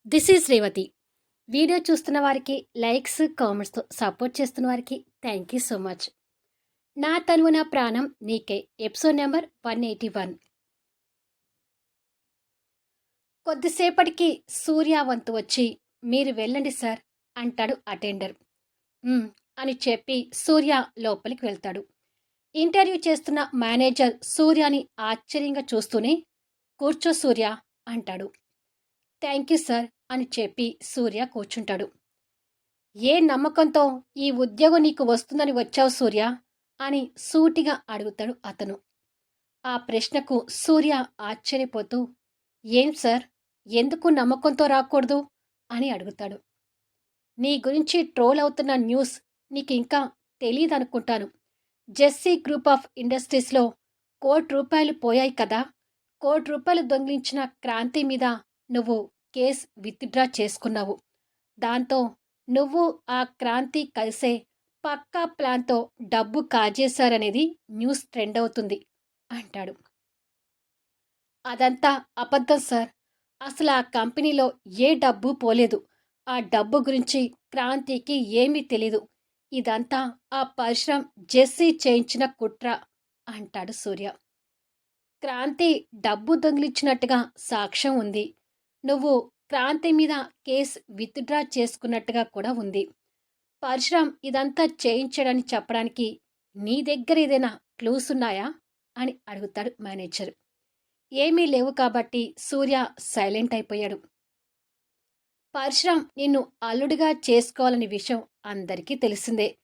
This is Revathi. Video చూస్తున్న వారికి likes, కామెంట్స్‌తో support చేస్తున్న వారికి థ్యాంక్ యూ సో మచ్. నా తనువు నా ప్రాణం నీకే ఎపిసోడ్ నెంబర్ 181. కొద్దిసేపటికి సూర్య వంతు వచ్చి మీరు వెళ్ళండి సార్ అంటాడు అటెండర్. "ఉమ్" అని చెప్పి సూర్య లోపలికి వెళ్తాడు. ఇంటర్వ్యూ చేస్తున్న మేనేజర్ సూర్యని ఆశ్చర్యంగా చూస్తూనే కూర్చో సూర్య అంటాడు. థ్యాంక్ యూ సార్ అని చెప్పి సూర్య కూర్చుంటాడు. ఏ నమ్మకంతో ఈ ఉద్యోగం నీకు వస్తుందని వచ్చావు సూర్య అని సూటిగా అడుగుతాడు అతను. ఆ ప్రశ్నకు సూర్య ఆశ్చర్యపోతూ ఏం సార్, ఎందుకు నమ్మకంతో రాకూడదు అని అడుగుతాడు. నీ గురించి ట్రోల్ అవుతున్న న్యూస్ నీకు ఇంకా తెలీదనుకుంటాను. జెస్సీ గ్రూప్ ఆఫ్ ఇండస్ట్రీస్లో ₹1,00,00,000 పోయాయి కదా. ₹1,00,00,000 దొంగిలించిన క్రాంతి మీద నువ్వు కేస్ విత్డ్రా చేసుకున్నావు. దాంతో నువ్వు ఆ క్రాంతి కలిసే పక్కా ప్లాన్తో డబ్బు కాజేశారనేది న్యూస్ ట్రెండ్ అవుతుంది అంటాడు. అదంతా అబద్ధం సార్. అసలు ఆ కంపెనీలో ఏ డబ్బు పోలేదు. ఆ డబ్బు గురించి క్రాంతికి ఏమీ తెలీదు. ఇదంతా ఆ పరశురాం జెస్సీ చేయించిన కుట్ర అంటాడు సూర్య. క్రాంతి డబ్బు దొంగిలించినట్టుగా సాక్ష్యం ఉంది. నువ్వు క్రాంతి మీద కేసు విత్డ్రా చేసుకున్నట్టుగా కూడా ఉంది. పరశురాం ఇదంతా చేయించాడని చెప్పడానికి నీ దగ్గర ఏదైనా క్లూస్ ఉన్నాయా అని అడుగుతాడు మేనేజర్. ఏమీ లేవు కాబట్టి సూర్య సైలెంట్ అయిపోయాడు. పరశురాం నిన్ను అల్లుడిగా చేసుకోవాలని విషయం అందరికీ తెలిసిందే.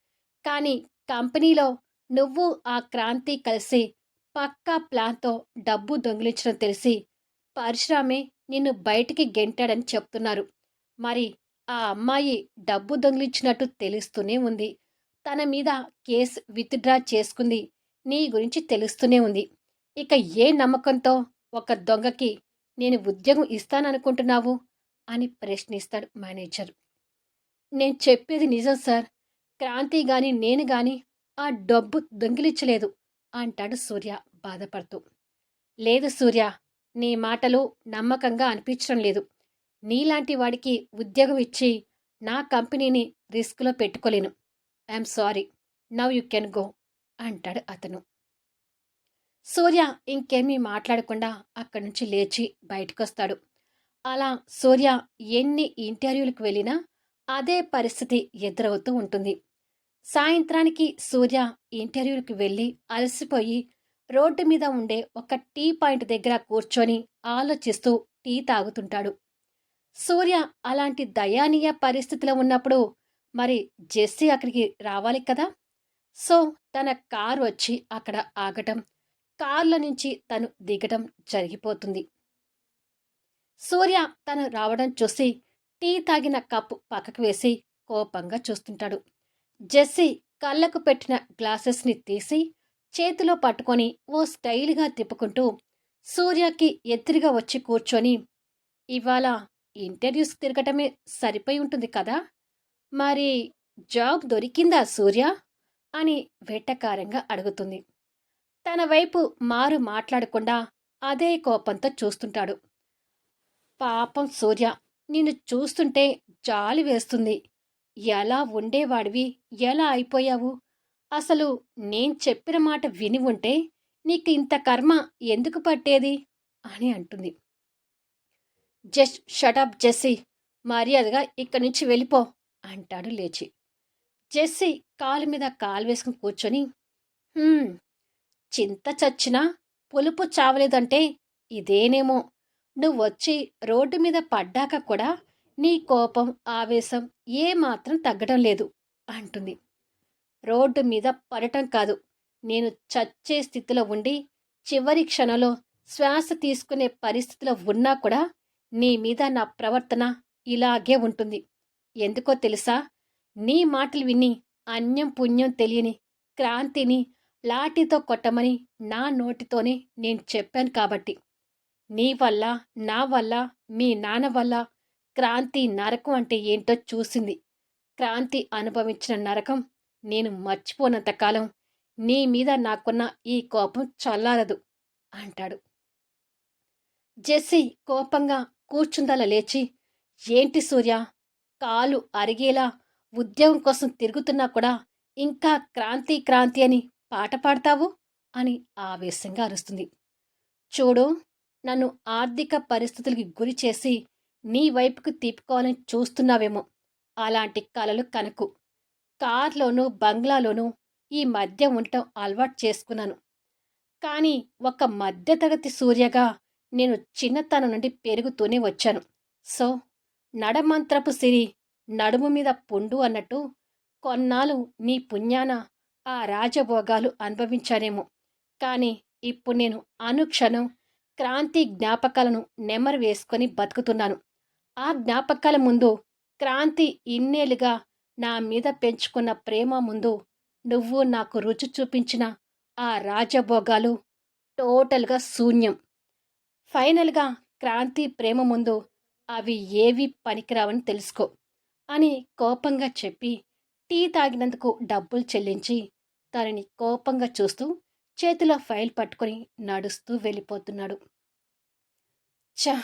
కానీ కంపెనీలో నువ్వు ఆ క్రాంతి కలిసి పక్కా ప్లాన్తో డబ్బు దొంగిలించడం తెలిసి పరశురామే నిన్ను బయటికి గెంటాడని చెప్తున్నారు. మరి ఆ అమ్మాయి డబ్బు దొంగిలించినట్టు తెలుస్తూనే ఉంది. తన మీద కేసు విత్డ్రా చేసుకుంది. నీ గురించి తెలుస్తూనే ఉంది. ఇక ఏ నమ్మకంతో ఒక దొంగకి నేను ఉద్యోగం ఇస్తాననుకుంటున్నావు అని ప్రశ్నిస్తాడు మేనేజర్. నేను చెప్పేది నిజం సార్. క్రాంతి గాని నేను గాని ఆ డబ్బు దొంగిలించలేదు అంటాడు సూర్య బాధపడుతూ. లేదు సూర్య, నీ మాటలు నమ్మకంగా అనిపించడం లేదు. నీలాంటి వాడికి ఉద్యోగం ఇచ్చి నా కంపెనీని రిస్క్లో పెట్టుకోలేను. I'm sorry. Now you can go అంటాడు అతను. సూర్య ఇంకేమీ మాట్లాడకుండా అక్కడి నుంచి లేచి బయటకొస్తాడు. అలా సూర్య ఎన్ని ఇంటర్వ్యూలకు వెళ్ళినా అదే పరిస్థితి ఎదురవుతూ ఉంటుంది. సాయంత్రానికి సూర్య ఇంటర్వ్యూకి వెళ్ళి అలసిపోయి రోడ్డు మీద ఉండే ఒక టీ పాయింట్ దగ్గర కూర్చొని ఆలోచిస్తూ టీ తాగుతుంటాడు. సూర్య అలాంటి దయానీయ పరిస్థితిలో ఉన్నప్పుడు మరి జెస్సీ అక్కడికి రావాలి కదా. సో తన కారు వచ్చి అక్కడ ఆగటం, కార్లో నుంచి తను దిగటం జరిగిపోతుంది. సూర్య తను రావడం చూసి టీ తాగిన కప్పు పక్కకు వేసి కోపంగా చూస్తుంటాడు. జెస్సీ కళ్ళకు పెట్టిన గ్లాసెస్ని తీసి చేతిలో పట్టుకొని ఓ స్టైల్గా తిప్పుకుంటూ సూర్యకి ఎదురుగా వచ్చి కూర్చొని, ఇవాళ ఇంటర్వ్యూస్ తిరగటమే సరిపోయి ఉంటుంది కదా. మరి జాబ్ దొరికిందా సూర్య అని వెటకారంగా అడుగుతుంది. తన వైపు మారు మాట్లాడకుండా అదే కోపంతో చూస్తుంటాడు. పాపం సూర్య, నిన్ను చూస్తుంటే జాలి వేస్తుంది. ఎలా ఉండేవాడివి ఎలా అయిపోయావు. అసలు నేను చెప్పిన మాట విని ఉంటే నీకు ఇంత కర్మ ఎందుకు పట్టేది అని అంటుంది. జస్ట్ షటప్ జెస్సీ, మర్యాదగా ఇక్కడి నుంచి వెళ్ళిపో అంటాడు లేచి. జెస్సీ కాలు మీద కాలు వేసుకుని కూర్చొని, "హ్మ్, చింత చచ్చినా పులుపు చావలేదంటే ఇదేనేమో. నువ్వొచ్చి రోడ్డు మీద పడ్డాక కూడా నీ కోపం ఆవేశం ఏమాత్రం తగ్గడం లేదు" అంటుంది. రోడ్డు మీద పడటం కాదు, నేను చచ్చే స్థితిలో ఉండి చివరి క్షణంలో శ్వాస తీసుకునే పరిస్థితిలో ఉన్నా కూడా నీ మీద నా ప్రవర్తన ఇలాగే ఉంటుంది. ఎందుకో తెలుసా, నీ మాటలు విని అన్యం పుణ్యం తెలియని క్రాంతిని లాఠీతో కొట్టమని నా నోటితోనే నేను చెప్పాను కాబట్టి. నీ వల్ల, నా వల్ల, మీ నాన్న వల్ల క్రాంతి నరకం అంటే ఏంటో చూసింది. క్రాంతి అనుభవించిన నరకం నేను మర్చిపోనంతకాలం నీ మీద నాకున్న ఈ కోపం చల్లారదు అంటాడు. జెస్సీ కోపంగా కూర్చుందల లేచి, ఏంటి సూర్య, కాలు అరిగేలా ఉద్యోగం కోసం తిరుగుతున్నా కూడా ఇంకా క్రాంతి క్రాంతి అని పాట పాడతావు అని ఆవేశంగా అరుస్తుంది. చూడు, నన్ను ఆర్థిక పరిస్థితులకి గురి చేసి నీ వైపుకు తిప్పుకోవాలని చూస్తున్నావేమో. అలాంటి కలలు కనకు. కార్లోనూ బంగ్లాలోనూ ఈ మధ్య ఉండటం అలవాటు చేసుకున్నాను. కానీ ఒక మధ్యతరగతి సూర్యగా నేను చిన్నతనం నుండి పెరుగుతూనే వచ్చాను. సో నడమంత్రపు సిరి నడుము మీద పుండు అన్నట్టు కొన్నాళ్ళు నీ పుణ్యాన ఆ రాజభోగాలు అనుభవించానేమో. కానీ ఇప్పుడు నేను అనుక్షణం క్రాంతి జ్ఞాపకాలను నెమరు వేసుకొని బతుకుతున్నాను. ఆ జ్ఞాపకాల ముందు, క్రాంతి ఇన్నేళ్లుగా నా మీద పెంచుకున్న ప్రేమ ముందు, నువ్వు నాకు రుచి చూపించిన ఆ రాజభోగాలు టోటల్గా శూన్యం. ఫైనల్గా క్రాంతి ప్రేమ ముందు అవి ఏవి పనికిరావని తెలుసుకో అని కోపంగా చెప్పి టీ తాగినందుకు డబ్బులు చెల్లించి తనని కోపంగా చూస్తూ చేతిలో ఫైల్ పట్టుకొని నడుస్తూ వెళ్ళిపోతున్నాడు. ఛ!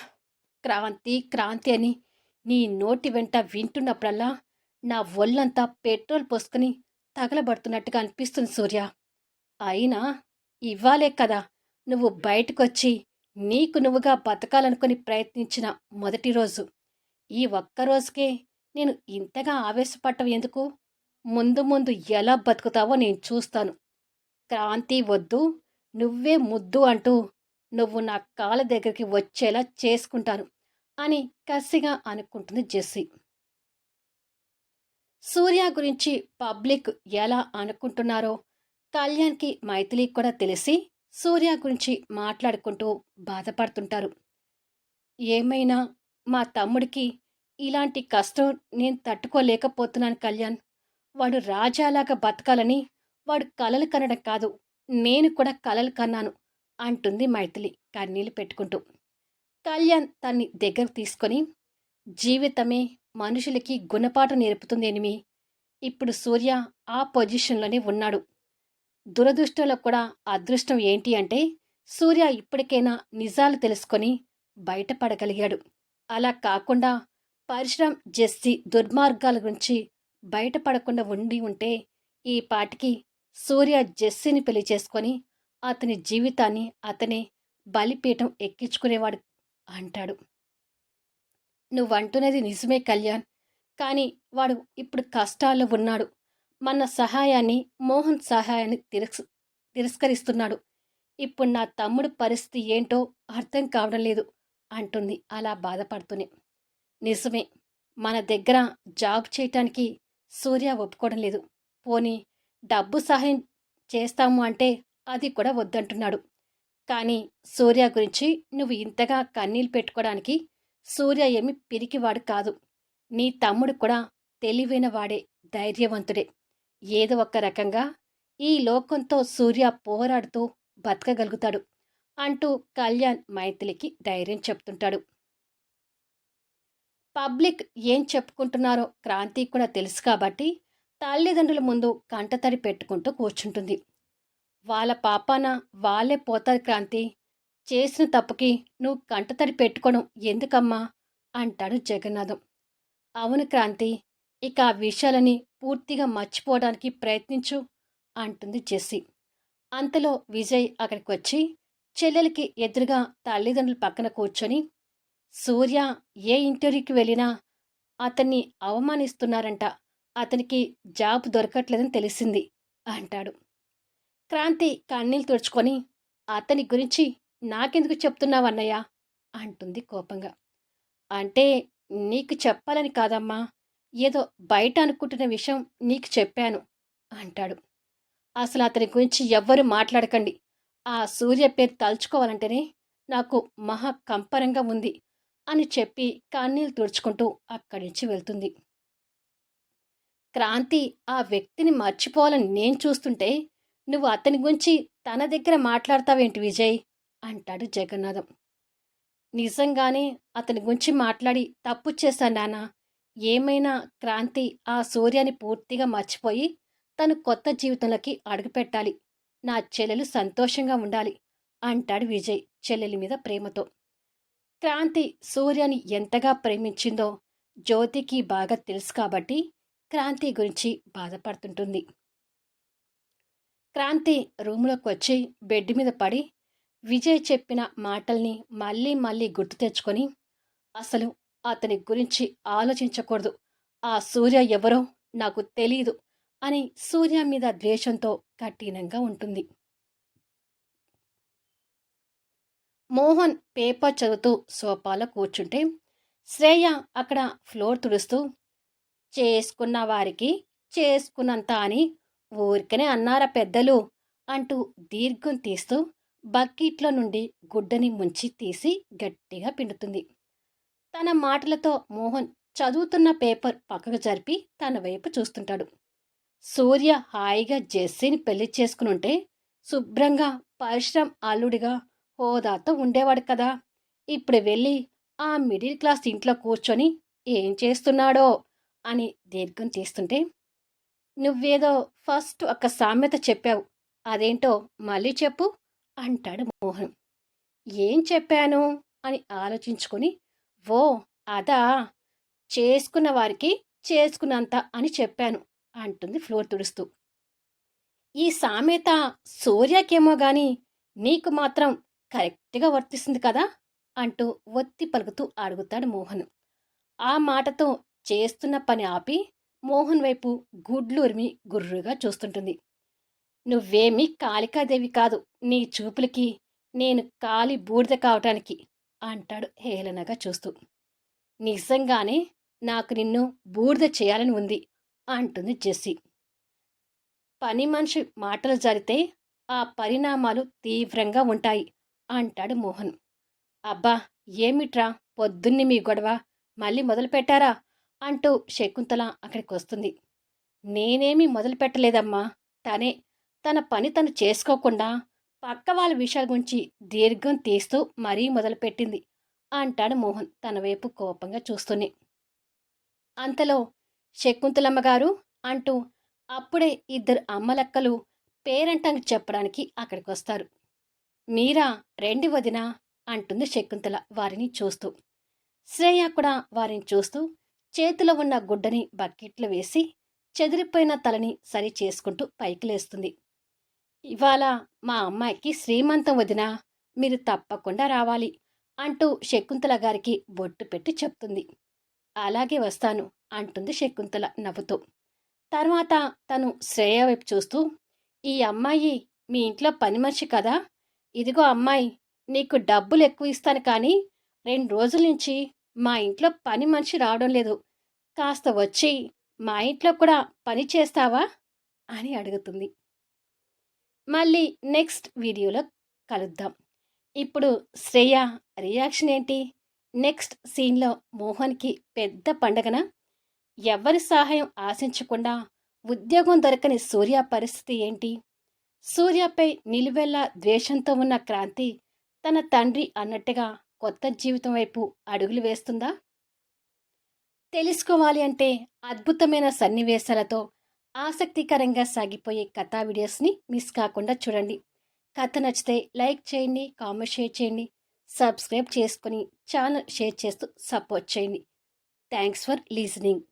క్రాంతి క్రాంతి అని నీ నోటి వెంట వింటున్నప్పుడల్లా నా ఒళ్ళంతా పెట్రోల్ పోసుకుని తగలబడుతున్నట్టుగా అనిపిస్తుంది సూర్య. అయినా ఇవ్వాలే కదా నువ్వు బయటకొచ్చి నీకు నువ్వుగా బతకాలనుకుని ప్రయత్నించిన మొదటి రోజు. ఈ ఒక్కరోజుకే నేను ఇంతగా ఆవేశపడటం ఎందుకు? ముందు ముందు ఎలా బతుకుతావో నేను చూస్తాను. క్రాంతి వద్దు, నువ్వే ముద్దు అంటూ నువ్వు నా కాళ్ళ దగ్గరికి వచ్చేలా చేసుకుంటాను అని కసిగా అనుకుంటుంది జెస్సీ. సూర్య గురించి పబ్లిక్ ఎలా అనుకుంటున్నారో కళ్యాణ్కి మైథిలికి కూడా తెలిసి సూర్య గురించి మాట్లాడుకుంటూ బాధపడుతుంటారు. ఏమైనా మా తమ్ముడికి ఇలాంటి కష్టం నేను తట్టుకోలేకపోతున్నాను కళ్యాణ్. వాడు రాజాలాగా బతకాలని వాడు కలలు కనడం కాదు, నేను కూడా కలలు కన్నాను అంటుంది మైథిలి కన్నీళ్లు పెట్టుకుంటూ. కళ్యాణ్ తన్ని దగ్గరకు తీసుకొని, జీవితమే మనుషులకి గుణపాఠం నేర్పుతుంది ఎనిమి. ఇప్పుడు సూర్య ఆ పొజిషన్లోనే ఉన్నాడు. దురదృష్టంలో కూడా అదృష్టం ఏంటి అంటే సూర్య ఇప్పటికైనా నిజాలు తెలుసుకొని బయటపడగలిగాడు. అలా కాకుండా పరశురాం జెస్సీ దుర్మార్గాల గురించి బయటపడకుండా ఉండి ఉంటే ఈ పాటికి సూర్య జెస్సీని పెళ్లి చేసుకొని అతని జీవితాన్ని అతనే బలిపీఠం ఎక్కించుకునేవాడు అంటాడు. నువ్వంటున్నది నిజమే కళ్యాణ్, కానీ వాడు ఇప్పుడు కష్టాల్లో ఉన్నాడు. మన సహాయాన్ని, మోహన్ సహాయాన్ని తిరస్కరిస్తున్నాడు. ఇప్పుడు నా తమ్ముడు పరిస్థితి ఏంటో అర్థం కావడం లేదు అంటుంది అలా బాధపడుతూనే. నిజమే, మన దగ్గర జాబ్ చేయటానికి సూర్య ఒప్పుకోవడం లేదు. పోనీ డబ్బు సహాయం చేస్తాము అంటే అది కూడా వద్దంటున్నాడు. కానీ సూర్య గురించి నువ్వు ఇంతగా కన్నీళ్ళు పెట్టుకోవడానికి సూర్య ఏమి పిరికివాడు కాదు. నీ తమ్ముడు కూడా తెలివైన వాడే, ధైర్యవంతుడే. ఏదో ఒక రకంగా ఈ లోకంతో సూర్య పోరాడుతూ బతకగలుగుతాడు అంటూ కళ్యాణ్ మైథిలికి ధైర్యం చెప్తుంటాడు. పబ్లిక్ ఏం చెప్పుకుంటున్నారో క్రాంతి కూడా తెలుసు కాబట్టి తల్లిదండ్రుల ముందు కంటతడి పెట్టుకుంటూ కూర్చుంటుంది. వాళ్ళ పాపాన వాళ్ళే పోతారు క్రాంతి. చేసిన తప్పుకి నువ్వు కంటతడి పెట్టుకోవడం ఎందుకమ్మా అంటాడు జగన్నాథం. అవును క్రాంతి, ఇక ఆ విషయాలని పూర్తిగా మర్చిపోవడానికి ప్రయత్నించు అంటుంది జెస్సీ. అంతలో విజయ్ అక్కడికి వచ్చి చెల్లెలికి ఎదురుగా తల్లిదండ్రుల పక్కన కూర్చొని, సూర్య ఏ ఇంటర్వ్యూకి వెళ్ళినా అతన్ని అవమానిస్తున్నారంట, అతనికి జాబ్ దొరకట్లేదని తెలిసింది అంటాడు. క్రాంతి కన్నీళ్ళు తుడుచుకొని, అతని గురించి నాకెందుకు చెప్తున్నావన్నయ్య అంటుంది కోపంగా. అంటే నీకు చెప్పాలని కాదమ్మా, ఏదో బయట అనుకుంటున్న విషయం నీకు చెప్పాను అంటాడు. అసలు అతని గురించి ఎవ్వరూ మాట్లాడకండి. ఆ సూర్య పేరు తలుచుకోవాలంటేనే నాకు మహా కంపరంగా ఉంది అని చెప్పి కన్నీళ్ళు తుడుచుకుంటూ అక్కడి నుంచి వెళ్తుంది. క్రాంతి ఆ వ్యక్తిని మర్చిపోవాలని నేను చూస్తుంటే నువ్వు అతని గురించి తన దగ్గర మాట్లాడతావేంటి విజయ్ అంటాడు జగన్నాథం. నిజంగానే అతని గురించి మాట్లాడి తప్పు చేశాను నాన్న. ఏమైనా క్రాంతి ఆ సూర్యాన్ని పూర్తిగా మర్చిపోయి తను కొత్త జీవితంలోకి అడుగుపెట్టాలి. నా చెల్లెలు సంతోషంగా ఉండాలి అంటాడు విజయ్ చెల్లెలి మీద ప్రేమతో. క్రాంతి సూర్యని ఎంతగా ప్రేమించిందో జ్యోతికి బాగా తెలుసు కాబట్టి క్రాంతి గురించి బాధపడుతుంటుంది. క్రాంతి రూములోకి వచ్చి బెడ్ మీద పడి విజయ్ చెప్పిన మాటల్ని మళ్ళీ మళ్ళీ గుర్తు తెచ్చుకొని అసలు అతని గురించి ఆలోచించకూడదు, ఆ సూర్య ఎవరో నాకు తెలీదు అని సూర్య మీద ద్వేషంతో కఠినంగా ఉంటుంది. మోహన్ పేపర్ చదువుతూ సోఫాలో కూర్చుంటే శ్రేయ అక్కడ ఫ్లోర్ తుడుస్తూ చేసుకున్న వారికి చేసుకున్నంత అని ఊరికనే అన్నారా పెద్దలు అంటూ దీర్ఘం తీస్తూ బకెట్లో నుండి గుడ్డని ముంచి తీసి గట్టిగా పిండుతుంది. తన మాటలతో మోహన్ చదువుతున్న పేపర్ పక్కకు జరిపి తన వైపు చూస్తుంటాడు. సూర్య హాయిగా జెస్సీని పెళ్లి చేసుకునుంటే శుభ్రంగా పరిశ్రమ అల్లుడిగా హోదాతో ఉండేవాడు కదా. ఇప్పుడు వెళ్ళి ఆ మిడిల్ క్లాస్ ఇంట్లో కూర్చొని ఏం చేస్తున్నాడో అని దీర్ఘం తీస్తుంటే, నువ్వేదో ఫస్ట్ ఒక సామెత చెప్పావు, అదేంటో మళ్ళీ చెప్పు అంటాడు మోహన్. ఏం చెప్పాను అని ఆలోచించుకొని, ఓ అదా, చేసుకున్న వారికి చేసుకున్నంత అని చెప్పాను అంటుంది ఫ్లోర్ తుడుస్తూ. ఈ సామెత సూర్యకేమో గాని నీకు మాత్రం కరెక్ట్గా వర్తిస్తుంది కదా అంటూ ఒత్తి పలుకుతూ అడుగుతాడు మోహన్. ఆ మాటతో చేస్తున్న పని ఆపి మోహన్ వైపు గుడ్లూరిమి గుర్రుగా చూస్తుంటుంది. నువ్వేమీ కాళికాదేవి కాదు, నీ చూపులకి నేను కాలి బూడిద కావటానికి అంటాడు హేళనగా చూస్తూ. నిజంగానే నాకు నిన్ను బూడిద చేయాలని ఉంది అంటుంది జెస్సీ. పని మనిషి మాటలు జరిగితే ఆ పరిణామాలు తీవ్రంగా ఉంటాయి అంటాడు మోహన్. అబ్బా ఏమిట్రా పొద్దున్నే మీ గొడవ మళ్ళీ మొదలు పెట్టారా అంటూ శకుంతల అక్కడికి వస్తుంది. నేనేమీ మొదలు పెట్టలేదమ్మా, తనే తన పని తను చేసుకోకుండా పక్క వాళ్ళ విషయాల గురించి దీర్ఘం తీస్తూ మరీ మొదలుపెట్టింది అంటాడు మోహన్ తన వైపు కోపంగా చూస్తూనే. అంతలో శకుంతలమ్మ గారు అంటూ అప్పుడే ఇద్దరు అమ్మలక్కలు పేరంటానికి చెప్పడానికి అక్కడికి వస్తారు. మీరా రెండి వదినా అంటుంది శకుంతల వారిని చూస్తూ. శ్రేయ కూడా వారిని చూస్తూ చేతిలో ఉన్న గుడ్డని బకెట్లో వేసి చెదిరిపోయిన తలని సరి చేసుకుంటూ పైకి లేస్తుంది. ఇవాళ మా అమ్మాయికి శ్రీమంతం వదినా, మీరు తప్పకుండా రావాలి అంటూ శకుంతల గారికి బొట్టు పెట్టి చెప్తుంది. అలాగే వస్తాను అంటుంది శకుంతల నవ్వుతూ. తర్వాత తను శ్రేయ వైపు చూస్తూ, ఈ అమ్మాయి మీ ఇంట్లో పని మనిషి కదా, ఇదిగో అమ్మాయి, నీకు డబ్బులు ఎక్కువ ఇస్తాను కానీ 2 రోజుల నుంచి మా ఇంట్లో పని మనిషి రావడం లేదు, కాస్త వచ్చి మా ఇంట్లో కూడా పని చేస్తావా అని అడుగుతుంది. మళ్ళీ నెక్స్ట్ వీడియోలో కలుద్దాం. ఇప్పుడు శ్రేయ రియాక్షన్ ఏంటి? నెక్స్ట్ సీన్లో మోహన్కి పెద్ద పండగన. ఎవరి సహాయం ఆశించకుండా ఉద్యోగం దొరకని సూర్య పరిస్థితి ఏంటి? సూర్యపై నిలువెల్లా ద్వేషంతో ఉన్న క్రాంతి తన తండ్రి అన్నట్టుగా కొత్త జీవితం వైపు అడుగులు వేస్తుందా? తెలుసుకోవాలి అంటే అద్భుతమైన సన్నివేశాలతో ఆసక్తికరంగా సాగిపోయే కథా వీడియోస్ని మిస్ కాకుండా చూడండి. కథ నచ్చితే లైక్ చేయండి, కామెంట్ షేర్ చేయండి, సబ్స్క్రైబ్ చేసుకొని ఛానల్ షేర్ చేస్తూ సపోర్ట్ చేయండి. Thanks for లీజనింగ్.